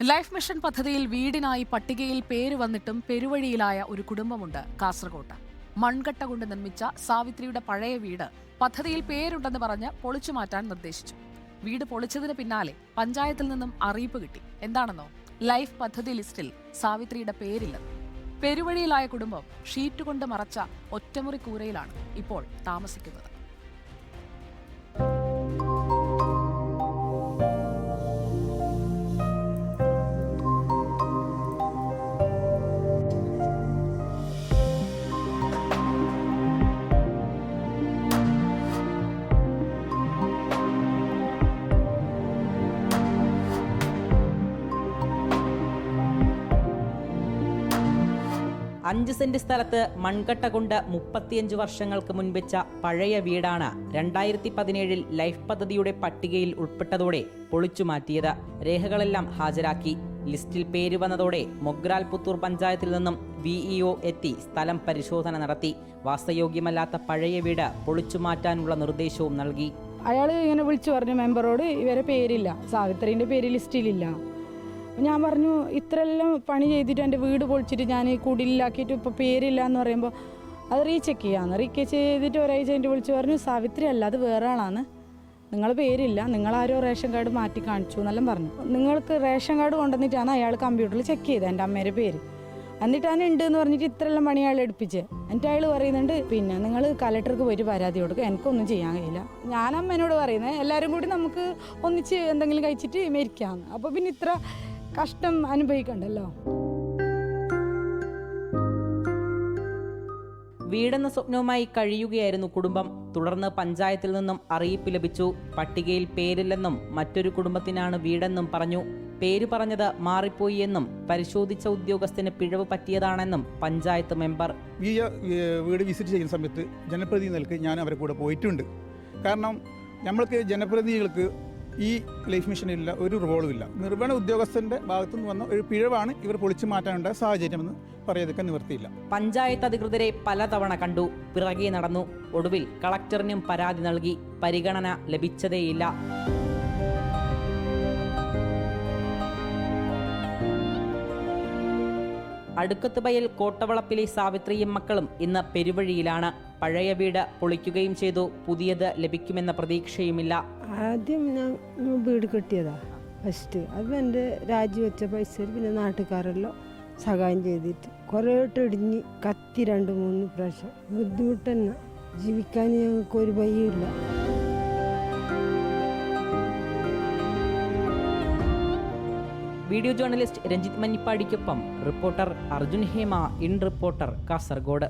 Life mission പദ്ധതിയിൽ വീടിനായി പട്ടികയിൽ പേര് വന്നിട്ടും പെരുവഴിയിലായ ഒരു കുടുംബമുണ്ട് കാസർകോട്ട്. മൺകട്ട കൊണ്ട് നിർമ്മിച്ച സാവിത്രിയുടെ പഴയ വീട് പദ്ധതിയിൽ പേരുണ്ടെന്ന് പറഞ്ഞ് പൊളിച്ചു മാറ്റാൻ നിർദ്ദേശിച്ചു. വീട് പൊളിച്ചതിന് പിന്നാലെ പഞ്ചായത്തിൽ നിന്നും അറിയിപ്പ് കിട്ടി. എന്താണെന്നോ, ലൈഫ് പദ്ധതി ലിസ്റ്റിൽ സാവിത്രിയുടെ പേരില്ലെന്ന്. പെരുവഴിയിലായ കുടുംബം ഷീറ്റ് കൊണ്ട് മറച്ച ഒറ്റമുറി കൂരയിലാണ് ഇപ്പോൾ താമസിക്കുന്നത്. അഞ്ച് സെന്റ് സ്ഥലത്ത് മൺകട്ട കൊണ്ട് 35 വർഷങ്ങൾക്ക് മുൻപിച്ച പഴയ വീടാണ് 2017 ലൈഫ് പദ്ധതിയുടെ പട്ടികയിൽ ഉൾപ്പെട്ടതോടെ പൊളിച്ചു മാറ്റിയത്. രേഖകളെല്ലാം ഹാജരാക്കി. ലിസ്റ്റിൽ പേര് വന്നതോടെ മൊഗ്രാൽ പുത്തൂർ പഞ്ചായത്തിൽ നിന്നും വിഇഒ എത്തി സ്ഥലം പരിശോധന നടത്തി. വാസയോഗ്യമല്ലാത്ത പഴയ വീട് പൊളിച്ചു മാറ്റാനുള്ള നിർദ്ദേശവും നൽകി. അയാൾ ഇങ്ങനെ വിളിച്ചു പറഞ്ഞു മെമ്പറോട്, ഇവരെ പേരില്ല, സാവിത്രീൻ്റെ പേര് ലിസ്റ്റിലില്ല. ഞാൻ പറഞ്ഞു, ഇത്രയെല്ലാം പണി ചെയ്തിട്ട് എൻ്റെ വീട് പൊളിച്ചിട്ട് ഞാൻ കുടിലാക്കിയിട്ട് ഇപ്പോൾ പേരില്ല എന്ന് പറയുമ്പോൾ അത് റീചെക്ക് ചെയ്യാമെന്ന്. റീചെക്ക് ചെയ്തിട്ട് ഒരാഴ്ച കഴിഞ്ഞിട്ട് വിളിച്ച് പറഞ്ഞു, സാവിത്രി അല്ല, അത് വേറെ ആളാണ്, നിങ്ങൾ പേരില്ല, നിങ്ങളാരോ റേഷൻ കാർഡ് മാറ്റി കാണിച്ചു എന്നെല്ലാം പറഞ്ഞു. നിങ്ങൾക്ക് റേഷൻ കാർഡ് കൊണ്ടുവന്നിട്ടാണ് അയാൾ കമ്പ്യൂട്ടറിൽ ചെക്ക് ചെയ്തത് എൻ്റെ അമ്മേൻ്റെ പേര്. എന്നിട്ടാണ് ഉണ്ട് എന്ന് പറഞ്ഞിട്ട് ഇത്രയെല്ലാം പണി അയാൾ എടുപ്പിച്ച്. എന്നിട്ട് അയാൾ പറയുന്നുണ്ട്, പിന്നെ നിങ്ങൾ കലക്ടർക്ക് പോയിട്ട് പരാതി കൊടുക്കുക, എനിക്കൊന്നും ചെയ്യാൻ കഴിയില്ല. ഞാൻ അമ്മേനോട് പറയുന്നത്, എല്ലാവരും കൂടി നമുക്ക് ഒന്നിച്ച് എന്തെങ്കിലും കഴിച്ചിട്ട് മരിക്കാമെന്ന്. അപ്പോൾ പിന്നെ ഇത്ര കഷ്ടം അനുഭവിക്കണ്ടല്ലോ. വീടെന്ന സ്വപ്നവുമായി കഴിയുകയായിരുന്നു കുടുംബം. തുടർന്ന് പഞ്ചായത്തിൽ നിന്നും അറിയിപ്പ് ലഭിച്ചു. പട്ടികയിൽ പേരില്ലെന്നും മറ്റൊരു കുടുംബത്തിനാണ് വീടെന്നും പറഞ്ഞു. പേര് പറഞ്ഞത് മാറിപ്പോയി എന്നും പരിശോധിച്ച ഉദ്യോഗസ്ഥന് പിഴവ് പറ്റിയതാണെന്നും പഞ്ചായത്ത് മെമ്പർ. ഈ വീട് വിസിറ്റ് ചെയ്യുന്ന സമയത്ത് ജനപ്രതിനിധി നിലക്ക് ഞാൻ അവരെ കൂടെ പോയിട്ടുണ്ട്. കാരണം നമ്മൾക്ക് ജനപ്രതിനിധികൾക്ക് ഈ ലൈഫ് മിഷനില്ല ഒരു റോളും ഇല്ല. നിർവഹണ ഉദ്യോഗസ്ഥന്റെ ഭാഗത്തുനിന്ന് വന്ന ഒരു പിഴവാണ് ഇവർ പൊളിച്ചു മാറ്റാനുണ്ടായ സാഹചര്യമെന്ന് പറയാതൊക്കെ നിവൃത്തിയില്ല. പഞ്ചായത്ത് അധികൃതരെ പലതവണ കണ്ടു, പിറകെ നടന്നു. ഒടുവിൽ കളക്ടറിനും പരാതി നൽകി. പരിഗണന ലഭിച്ചതേയില്ല. അടുക്കത്തുപയൽ കോട്ടവളപ്പിലെ സാവിത്രിയും മക്കളും ഇന്ന് പെരുവഴിയിലാണ്. പഴയ വീട് പൊളിക്കുകയും ചെയ്തു. പുതിയത് ലഭിക്കുമെന്ന പ്രതീക്ഷയുമില്ല. ആദ്യം ഞാൻ വീട് കെട്ടിയതാ ഫസ്റ്റ്. അത് എൻ്റെ രാജിവെച്ച പൈസ പിന്നെ നാട്ടുകാരെല്ലാം സഹായം ചെയ്തിട്ട് കുറേ ഇടിഞ്ഞ് കത്തി 2-3 പ്രാവശ്യം. ബുദ്ധിമുട്ട് തന്നെ, ജീവിക്കാൻ ഞങ്ങൾക്ക് ഒരു വഴിയില്ല. വീഡിയോ ജേർണലിസ്റ്റ് രഞ്ജിത്ത് മഞ്ഞിപ്പാടിക്കൊപ്പം reporter Arjun Hema, in reporter, Kasaragod.